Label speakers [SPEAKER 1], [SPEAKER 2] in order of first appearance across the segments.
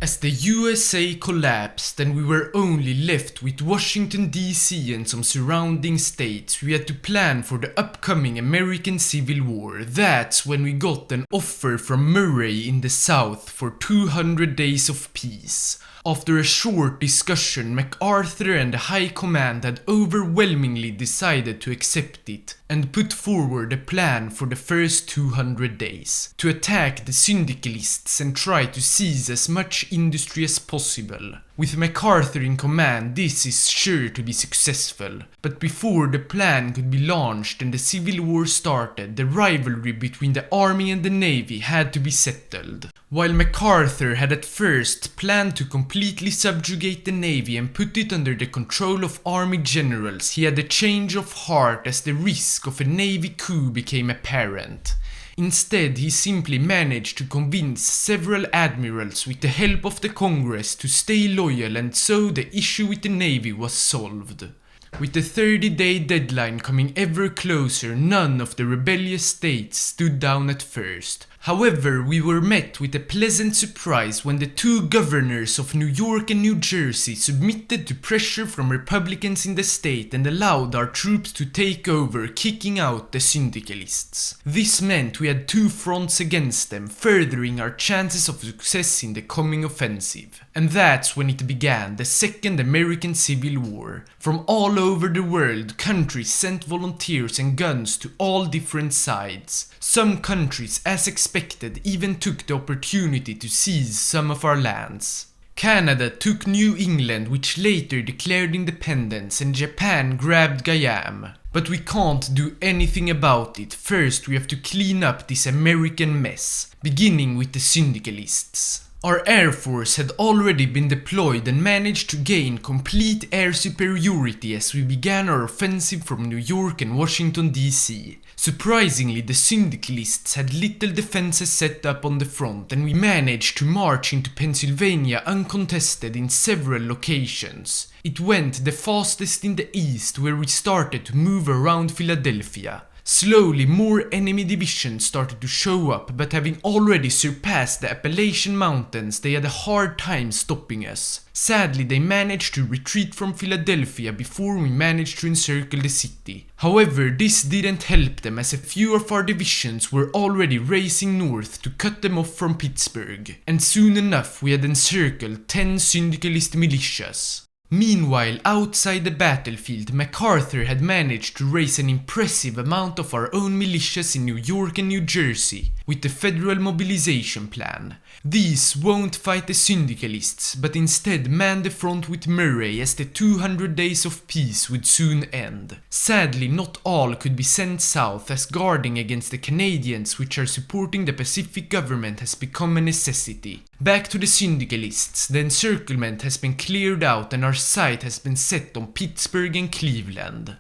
[SPEAKER 1] As the USA collapsed and we were only left with Washington DC and some surrounding states, we had to plan for the upcoming American Civil War. That's when we got an offer from Murray in the South for 200 days of peace. After a short discussion, MacArthur and the High Command had overwhelmingly decided to accept it and put forward a plan for the first 200 days to attack the Syndicalists and try to seize as much industry as possible. With MacArthur in command, this is sure to be successful. But before the plan could be launched and the Civil War started, the rivalry between the army and the navy had to be settled. While MacArthur had at first planned to completely subjugate the navy and put it under the control of army generals, he had a change of heart as the risk of a navy coup became apparent. Instead, he simply managed to convince several admirals with the help of the Congress to stay loyal, and so the issue with the navy was solved. With the 30-day deadline coming ever closer, none of the rebellious states stood down at first. However, we were met with a pleasant surprise when the two governors of New York and New Jersey submitted to pressure from Republicans in the state and allowed our troops to take over, kicking out the Syndicalists. This meant we had two fronts against them, furthering our chances of success in the coming offensive. And that's when it began, the Second American Civil War. From all over the world, countries sent volunteers and guns to all different sides. Some countries, as expected, even took the opportunity to seize some of our lands. Canada took New England, which later declared independence, and Japan grabbed Guam. But we can't do anything about it. First, we have to clean up this American mess, beginning with the Syndicalists. Our Air Force had already been deployed and managed to gain complete air superiority as we began our offensive from New York and Washington DC. Surprisingly, the Syndicalists had little defenses set up on the front, and we managed to march into Pennsylvania uncontested in several locations. It went the fastest in the east, where we started to move around Philadelphia. Slowly, more enemy divisions started to show up, but having already surpassed the Appalachian Mountains, they had a hard time stopping us. Sadly, they managed to retreat from Philadelphia before we managed to encircle the city. However, this didn't help them, as a few of our divisions were already racing north to cut them off from Pittsburgh, and soon enough we had encircled 10 Syndicalist militias. Meanwhile, outside the battlefield, MacArthur had managed to raise an impressive amount of our own militias in New York and New Jersey with the federal mobilization plan. These won't fight the Syndicalists, but instead man the front with Murray, as the 200 days of peace would soon end. Sadly, not all could be sent south, as guarding against the Canadians which are supporting the Pacific government has become a necessity. Back to the Syndicalists, the encirclement has been cleared out and our sight has been set on Pittsburgh and Cleveland.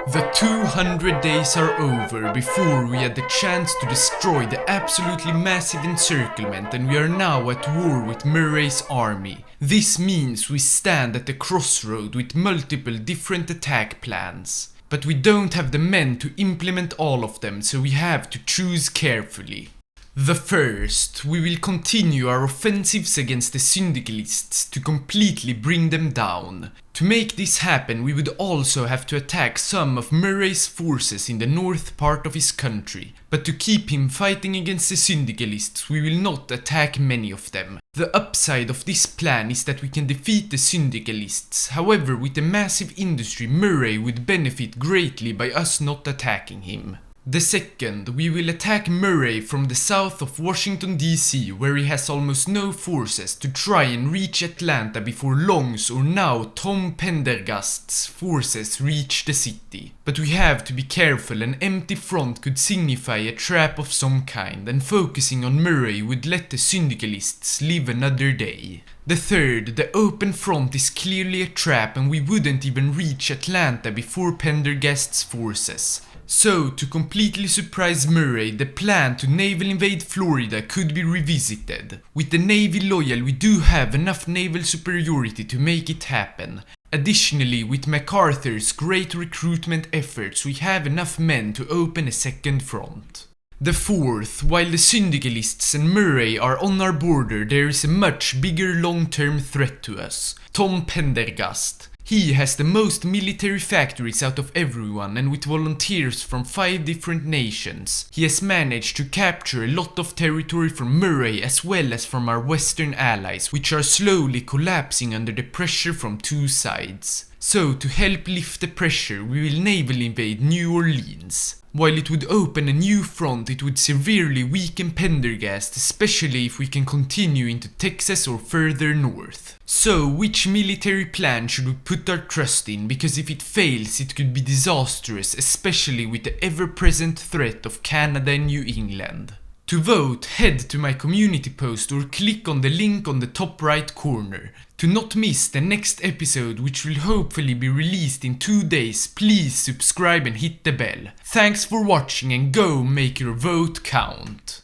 [SPEAKER 1] The 200 days are over before we had the chance to destroy the absolutely massive encirclement, and we are now at war with Murray's army. This means we stand at the crossroad with multiple different attack plans. But we don't have the men to implement all of them, so we have to choose carefully. The first, we will continue our offensives against the Syndicalists to completely bring them down. To make this happen, we would also have to attack some of Murray's forces in the north part of his country. But to keep him fighting against the Syndicalists, we will not attack many of them. The upside of this plan is that we can defeat the Syndicalists. However, with the massive industry, Murray would benefit greatly by us not attacking him. The second, we will attack Murray from the south of Washington DC, where he has almost no forces, to try and reach Atlanta before Long's, or now Tom Pendergast's, forces reach the city. But we have to be careful, an empty front could signify a trap of some kind, and focusing on Murray would let the Syndicalists live another day. The third, the open front is clearly a trap and we wouldn't even reach Atlanta before Pendergast's forces. So, to completely surprise Murray, the plan to naval invade Florida could be revisited. With the Navy loyal, we do have enough naval superiority to make it happen. Additionally, with MacArthur's great recruitment efforts, we have enough men to open a second front. The fourth, while the Syndicalists and Murray are on our border, there is a much bigger long-term threat to us. Tom Pendergast. He has the most military factories out of everyone, and with volunteers from 5 different nations, he has managed to capture a lot of territory from Murray as well as from our western allies, which are slowly collapsing under the pressure from 2 sides. So, to help lift the pressure, we will naval invade New Orleans. While it would open a new front, it would severely weaken Pendergast, especially if we can continue into Texas or further north. So, which military plan should we put our trust in? Because if it fails, it could be disastrous, especially with the ever-present threat of Canada and New England. To vote, head to my community post or click on the link on the top right corner. To not miss the next episode, which will hopefully be released in 2 days, please subscribe and hit the bell. Thanks for watching and go make your vote count.